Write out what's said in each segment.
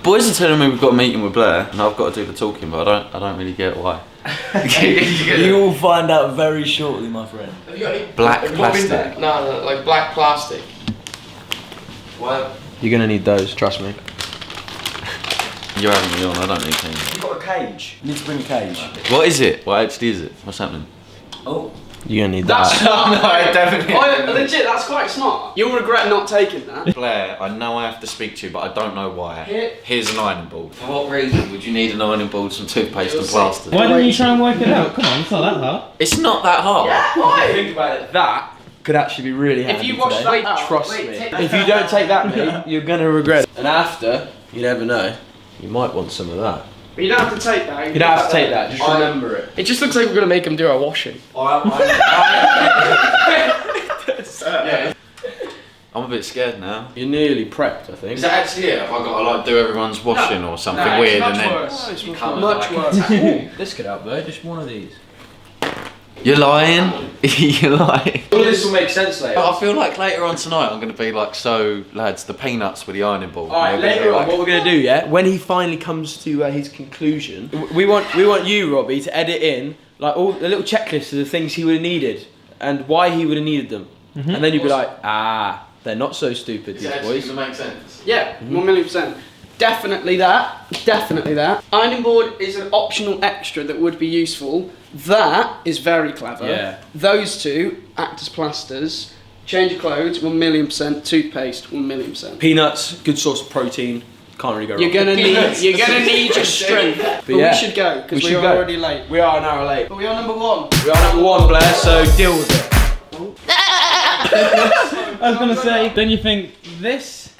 boys are telling me we've got a meeting with Blair, and I've got to do the talking, but I don't really get why. You will find out very shortly, my friend. Have you got any black plastic? No, like black plastic. Well, you're gonna need those, trust me. You're having me on, I don't need things. You've got a cage. You need to bring a cage. What is it? What actually is it? What's happening? Oh. You're gonna need That's that. smart. No, definitely. Legit, that's quite smart. You'll regret not taking that. Blair, I know I have to speak to you, but I don't know why. Here's an ironing board. For what reason would you need an ironing board, some toothpaste and plaster? Why didn't you try and work it out? Come on, it's not that hard. It's not that hard. Yeah, why? Think about it. That could actually be really handy. If you wash today. that out, Trust me. If you don't take that, mate, you're gonna regret it. And after, you never know. You might want some of that. But you don't have to take that. You don't have to take that. Just remember it. It just looks like we're gonna make him do our washing. I'm a bit scared now. You're nearly prepped, I think. Is that actually it? Have I got to like do everyone's washing or something weird and then? It's much worse. This could help though. Just one of these. You're lying. You're lying. All this will make sense later. I feel like later on tonight I'm going to be like, so lads, the peanuts with the ironing board. Alright, later on, what we're going to do, yeah? When he finally comes to his conclusion, we want you, Robbie, to edit in like all the little checklist of the things he would have needed and why he would have needed them. And then you'd be like, they're not so stupid, these boys. Does it make sense? Yeah, 1,000,000%. Definitely that. Definitely that. Ironing board is an optional extra that would be useful. That is very clever. Yeah. Those two act as plasters. Change of clothes, 1,000,000%. Toothpaste, 1,000,000%. Peanuts, good source of protein. Can't really go wrong. You're gonna need your strength. But yeah, we should go because we are already late. We are an hour late. But we are number one. We are number one, Blair. So deal with it. I was gonna say, don't you think this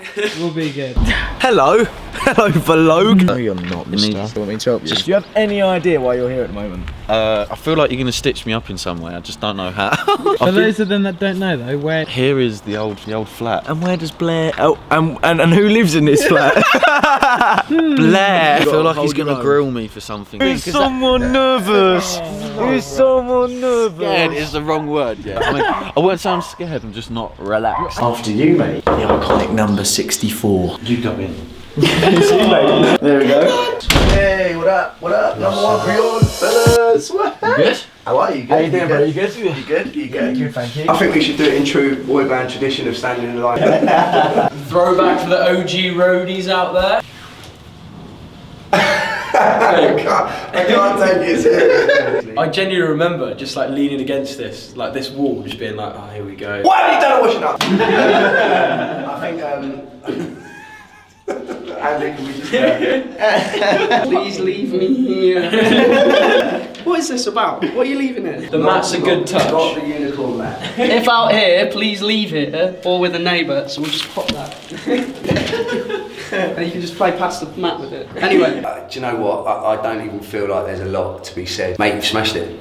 will be good? Hello, Vlog. No, you're not, mister. Do you want me to help you? Do you have any idea why you're here at the moment? I feel like you're going to stitch me up in some way. I just don't know how. For those of them that don't know though, where Here is the old flat. And where does Blair... Oh, and who lives in this flat? Blair. I feel like he's hold going to your own. grill me for something. Is someone nervous? Is someone nervous? Scared is the wrong word, yeah. I mean, I won't sound scared, I'm just not relaxed. After you, mate. The iconic number 64. You come in. There we go. Hey, what up? What up? Number one for you, fellas. What? Good? How are you? Good? How you doing, bro? You good? You good? You good? Good, thank you. I think we should do it in true boy band tradition of standing in line. Throwback for the OG roadies out there. I can't take it seriously. I genuinely remember just like leaning against this wall, just being like, oh, here we go. Why have you done a washing up? I think, Andy, can we just Please leave me here. What is this about? What are you leaving here? The mat's a good touch. Not the unicorn mat. If out here, please leave here, or with a neighbour, so we'll just pop that. And you can just play past the mat with it. Anyway. Do you know what? I don't even feel like there's a lot to be said. Mate, you've smashed it.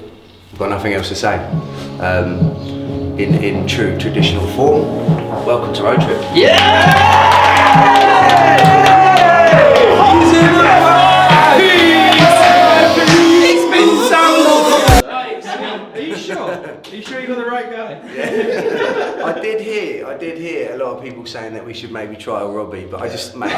I've got nothing else to say. In true traditional form, welcome to RoadTrip. Are you sure you got the right guy? I did hear a lot of people saying that we should maybe trial Robbie, but I just, mate.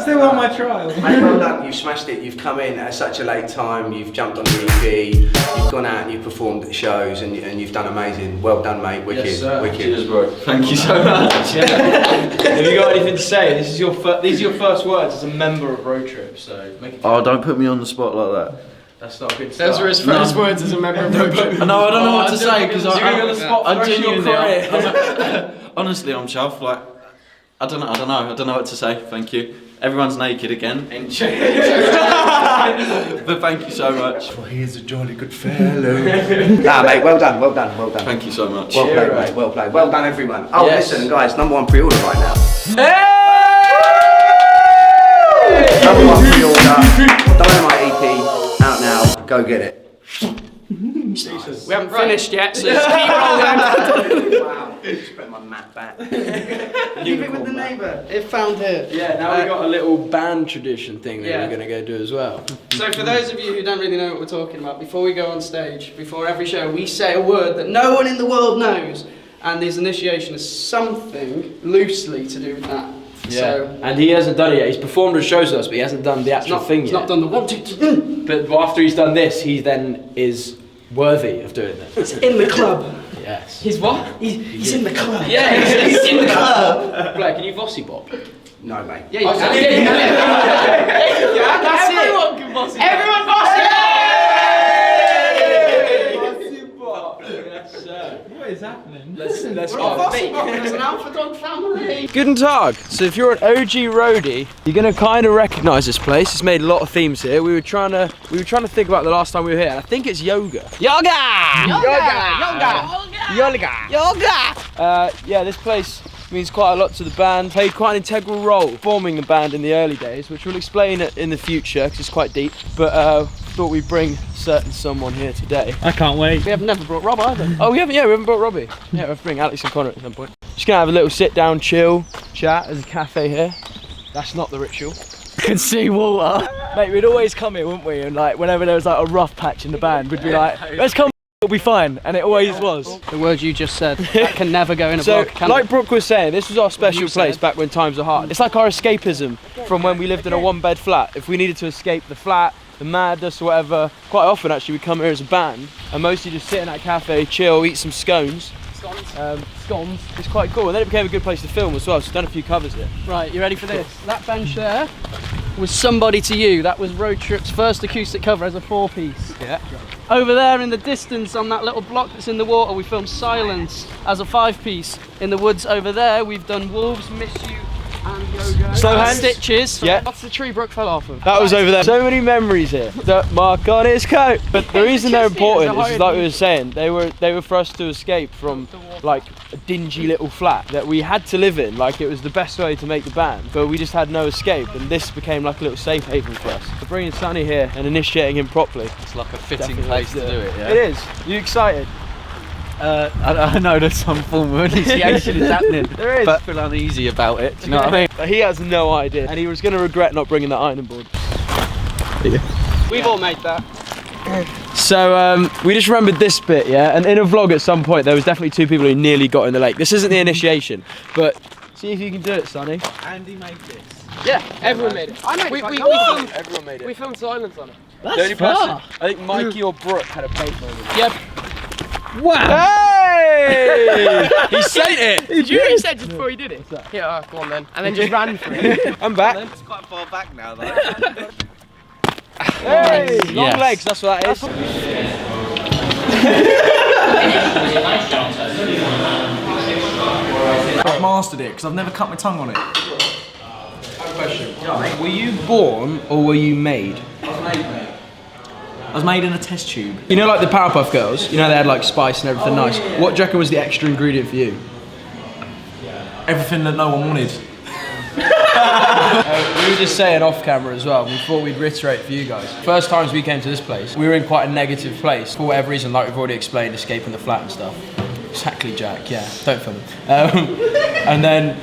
still on my trial. Mate, well done, you've smashed it, you've come in at such a late time, you've jumped on the EP, you've gone out and you've performed at shows and you've done amazing. Well done, mate, wicked, Yes, sir. wicked. Cheers, bro. Thank you so much. Have you got anything to say? These are your first words as a member of RoadTrip, so make it. Oh, don't put me on the spot like that. That's not a good start. Those were his first words as a member of RoadTrip. No, I don't know what to say because You're going on the spot for the rest of your career. honestly, I'm chuffed. Like, I don't know what to say. Thank you. Everyone's naked again. But thank you so much. Well, he is a jolly good fellow. Nah, mate, well done. Thank you so much. Well played, mate, well played. Well done, everyone. Oh, Yes. listen, guys, number one pre-order right now. Hey! Number one pre-order. Dynamite EP, out now. Go get it. We haven't finished yet, so just keep rolling. Wow, just put my mat back. Leave it with the neighbour. It found here. Yeah, now we've got a little band tradition thing that Yeah. we're going to go do as well. So for those of you who don't really know what we're talking about, before we go on stage, before every show, we say a word that no one in the world knows, and this initiation is something loosely to do with that Yeah. So, and he hasn't done it yet. He's performed on shows with us, but he hasn't done the actual thing he's yet. not done the 1, 2, 3. But after he's done this, he then is worthy of doing that. He's in the club. Yes. He's what? He's in the club. Yeah, he's in the club. Blair, can you Vossi Bob? No, mate. Yeah, you can. Yeah, that's everyone can boss it. Everyone boss it! What is happening? Let's We're all bossy boys, an AlphadogM family. Guten Tag. So if you're an OG roadie, you're gonna kind of recognise this place. It's made a lot of themes here. We were trying to think about the last time we were here, and I think it's yoga. Yoga! Yeah, this place means quite a lot to the band. Played quite an integral role forming the band in the early days, which we'll explain it in the future because it's quite deep. But thought we'd bring certain someone here today. I can't wait. We have never brought Rob either. Oh, we haven't brought Robbie. Yeah, we'll have to bring Alex and Connor at some point. Just gonna have a little sit down, chill, chat. There's a cafe here. That's not the ritual. You can see water. Mate, we'd always come here, wouldn't we? And like, whenever there was like a rough patch in the band, we'd be like, let's come, it'll be fine. And it always was. The word you just said, that can never go in a So, book, can like it? Brooke was saying, this was our special You place said. back when times were hard. It's like our escapism from when we lived in a one-bed flat. If we needed to escape the flat, the madness or whatever, quite often actually we come here as a band and mostly just sit in that cafe, chill, eat some scones. Scones. It's quite cool, and then it became a good place to film as well, so we've done a few covers here. Right, you ready for this? That bench there was Somebody to You. That was Road Trip's first acoustic cover as a 4-piece. Yeah. Over there in the distance on that little block that's in the water, we filmed Silence as a 5-piece. In the woods over there, we've done Wolves, Miss You, and Yo-Go. Slow And hands. Stitches. Yeah. That's the tree Brooke fell off of. That was over there. So many memories here. The mark on his coat. But the reason they're Just see it as a important is hiding. like we were saying, they were for us to escape from like a dingy little flat that we had to live in. Like it was the best way to make the band, but we just had no escape, and this became like a little safe haven for us. So bringing Sonny here and initiating him properly. It's like a fitting Definitely place to let's do it, yeah? It is. You excited? I know there's some form of initiation is happening. There is. But I feel uneasy about it. Do you know what I mean? But he has no idea, and he was going to regret not bringing that ironing board. We've all made that. So we just remembered this bit, yeah, and in a vlog at some point there was definitely 2 people who nearly got in the lake. This isn't the initiation, but see if you can do it, Sonny. Andy made this. Yeah, everyone made it. I made it. Everyone made it. We filmed Silence on it. The only person, I think Mikey or Brooke had a bait moment. Yep. Hey! He sent it! Did you accept it before he did it? Yeah, go on then. And then just ran for it. I'm back. It's quite far back now, though. Hey! Long Yes. legs, that's what that is. I've mastered it because I've never cut my tongue on it. Question. Were you born or were you made? I was made in a test tube. You know, like the Powerpuff Girls, you know, they had like spice and everything nice. What do you reckon was the extra ingredient for you? Everything that no one wanted. We were just saying off camera as well, we thought we'd reiterate for you guys. First times we came to this place, we were in quite a negative place. For whatever reason, like we've already explained, escaping the flat and stuff. Exactly, Jack, yeah, don't film it. And then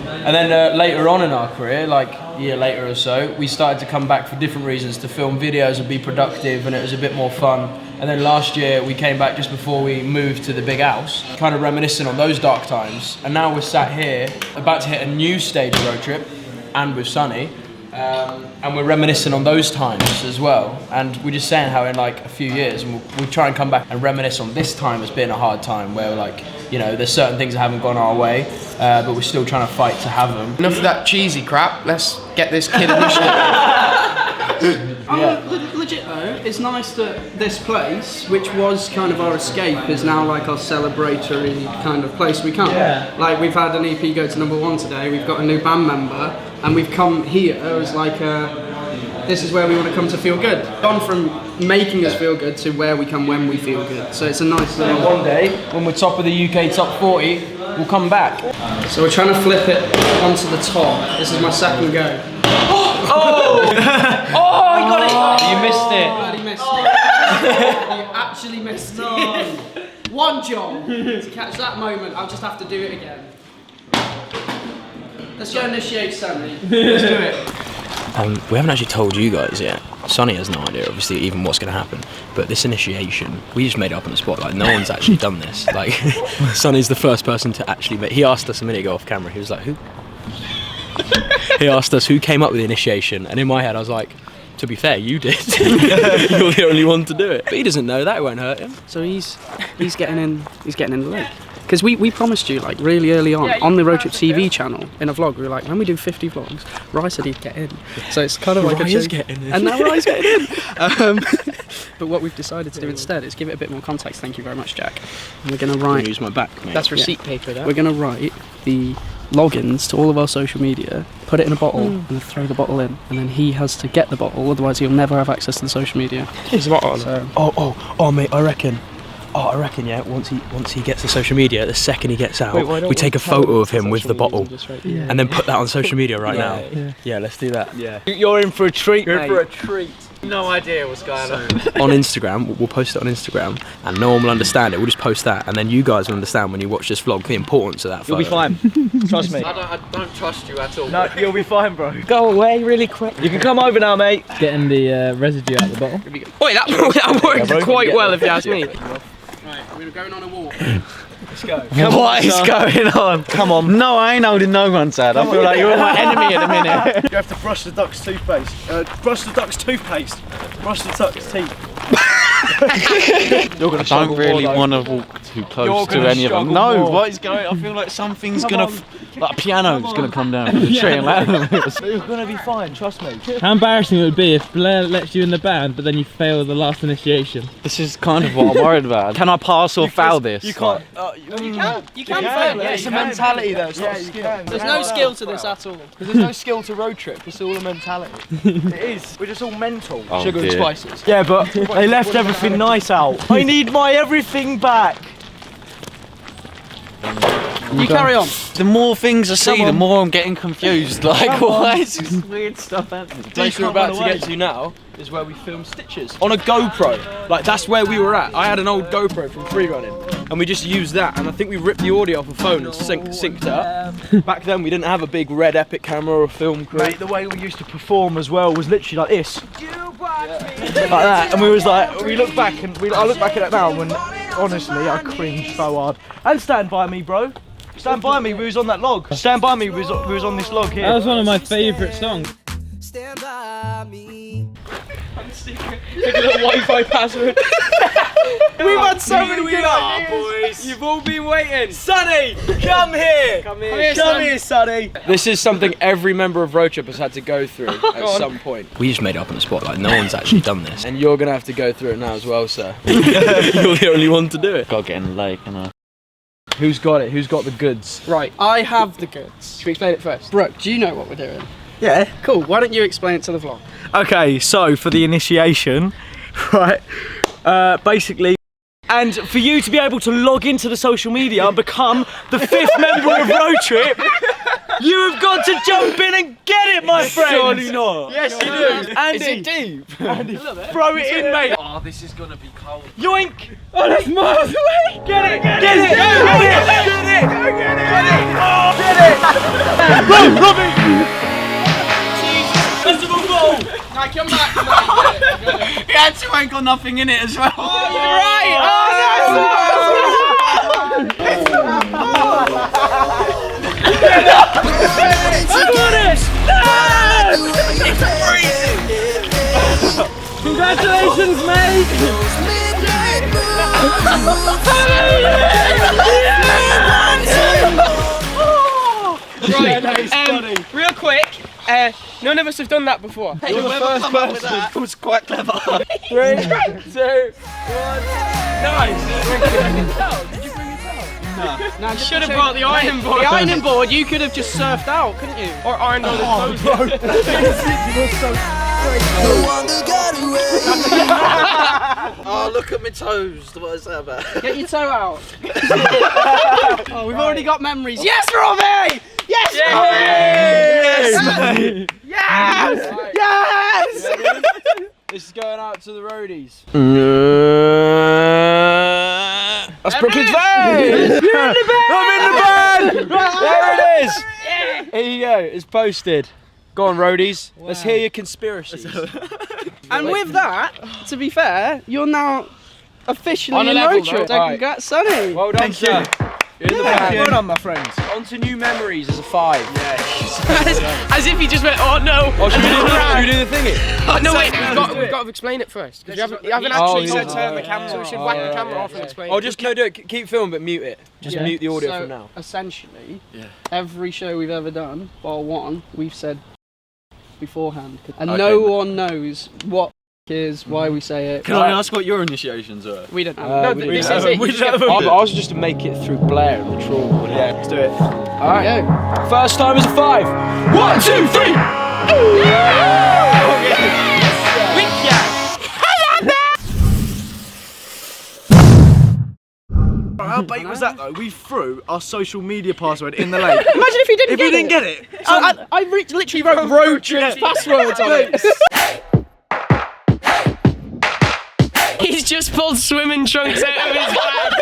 later on in our career, like a year later or so, we started to come back for different reasons to film videos and be productive, and it was a bit more fun. And then last year we came back just before we moved to the big house, kind of reminiscing on those dark times. And now we're sat here, about to hit a new stage of Road Trip, and with Sonny, and we're reminiscing on those times as well. And we're just saying how in like a few years, and we'll try and come back and reminisce on this time as being a hard time, where like, you know, there's certain things that haven't gone our way, but we're still trying to fight to have them. Enough of that cheesy crap. Let's get this kid initiated. Legit though, it's nice that this place, which was kind of our escape, is now like our celebratory kind of place. We can't. Yeah. Like we've had an EP go to #1 today. We've got a new band member, and we've come here as like this is where we want to come to feel good. Gone from making us feel good to where we come when we feel good. So it's a nice And little. one day, when we're top of the UK top 40, we'll come back. So we're trying to flip it onto the top. This is my second go. Oh, you got it! You missed it. Bloody missed it. You actually missed it. One job to catch that moment. I'll just have to do it again. Let's go initiate Sammy. Let's do it. We haven't actually told you guys yet. Sonny has no idea, obviously, even what's going to happen. But this initiation, we just made it up on the spot. Like, no one's actually done this. Like, Sonny's the first person to actually make. He asked us a minute ago off camera. He was like, "Who?" he asked us who came up with the initiation, and in my head I was like, to be fair, you did. You're the only one to do it. But he doesn't know that, it won't hurt him. So he's getting in the lake. Because we promised you, like, really early on the RoadTrip TV channel, in a vlog, we were like, when we do 50 vlogs, Rye said he'd get in. So it's kind of like Rye's getting in. And now Rye's getting in. But what we've decided to do instead is give it a bit more context. Thank you very much, Jack. And we're going to write... Use my back, mate. That's receipt paper, that. We're going to write the logins to all of our social media, put it in a bottle, and throw the bottle in. And then he has to get the bottle, otherwise he'll never have access to the social media. Here's the bottle. So, Oh, mate, I reckon, yeah, once he gets the social media, the second he gets out, we take a photo of him with the bottle, and then put that on social media now. Yeah, let's do that. Yeah. You're in for a treat, mate. for a treat. No idea what's going on. On Instagram, we'll post it on Instagram, and no one will understand it. We'll just post that, and then you guys will understand when you watch this vlog the importance of that photo. You'll be fine. Trust me. I don't trust you at all. No, you'll be fine, bro. Go away really quick. You can come over now, mate. Getting the residue out of the bottle. Wait, that worked quite well, if you ask me. Right, we're going on a walk. Let's go. What is going on? Come on. No, I ain't holding no one's hand. I feel like you're my enemy at the minute. You have to brush the duck's toothpaste. Brush the duck's toothpaste. Brush the duck's teeth. You're gonna I don't really want to walk too close to any of them. No, more. what is going on? I feel like something's gonna, like a piano's gonna come down from the tree and land. You're gonna be fine, trust me. How embarrassing it would be if Blair lets you in the band, but then you fail the last initiation. This is kind of what I'm worried about. Can I pass or foul this? You can't. You can fail it. It's a mentality though, it's not a skill. There's no skill to this at all. Because there's no skill to road trip, it's all a mentality. It is. We're just all mental. Oh, Sugar and dear. spices. Yeah, but they left everything nice out. I need my everything back. You carry on. The more things I see, the more I'm getting confused. Like, why is this weird stuff happening? The place we're about to get to now is where we filmed Stitches. On a GoPro. Like, that's where we were at. I had an old GoPro from freerunning, and we just used that, and I think we ripped the audio off a phone and synced it up. Back then, we didn't have a big red epic camera or a film crew. Mate, the way we used to perform as well was literally like this. Like that, and we was like, we look back and I look back at it now and honestly I cringe so hard. And Stand By Me, bro. Stand By Me, we was on that log. Stand By Me, we was on this log here. That was one of my favourite songs. Stand by me. Look at the Wi-Fi password. We've had so many good ideas. Boys. You've all been waiting. Sonny, come here. Come here, Sonny. This is something every member of RoadTrip has had to go through at some point. We just made it up on the spot, like no one's actually done this. And you're gonna have to go through it now as well, sir. You're the only one to do it. Gotta get in the lake, and Who's got it? Who's got the goods? Right, I have the goods. Should we explain it first? Brooke, do you know what we're doing? Yeah. Cool, why don't you explain it to the vlog? Okay, so for the initiation, right, basically, and for you to be able to log into the social media and become the 5th member of RoadTrip, you have got to jump in and get it, my friend. Surely not. Yes, you do. Andy, Is it deep? Andy, throw it in, mate. oh, this is gonna be cold. Yoink! Oh, that's miles away! Get it! Get it! Get it! Get it! Get it! Oh, get it! Run, Robbie! Festival ball! No, come back. He actually ain't got nothing in it as well. Oh, you're right! Congratulations, mate! Right, real quick, none of us have done that before. You're the first person. It was quite clever. 3, 2, 1. Nice. No, you should have brought the ironing board. The ironing board, you could have just surfed out, couldn't you? Or ironed on his toes. Oh, look at my toes. What is that about? Get your toe out. Oh, we've already got memories. Yes, Robbie! Yes, Robbie! Yes, mate. Yes! Yes! This is going out to the roadies. That's Brooklyn's van! You're in the band! I'm in the band! There it is! Yeah. Here you go, it's posted. Go on, roadies. Wow. Let's hear your conspiracies. And with that, to be fair, you're now officially on a in level, RoadTrip. though. Right. Congrats, Sonny. Well done, sir. You're in the band. Well done, my friends. On to new memories as a 5. As if he just went, oh no. Oh, should we do the thingy? Oh, no, wait, we've got to explain it first. Because you haven't actually said turn the camera, so we should whack the camera off and explain Oh, it. just do it. Keep filming, but mute it. Just mute the audio from now. Essentially, every show we've ever done, bar one, we've said beforehand. And no one knows what is, why we say it. Can I ask what your initiations were? We don't know. No, this is it. I was just to make it through Blair and the trawl. Yeah, let's do it. Alright. First time as a 5. 1, 2, 3! How bait was that though? We threw our social media password in the lake. Imagine if he didn't get it. I literally wrote RoadTrip passwords on it. He's just pulled swimming trunks out of his bag.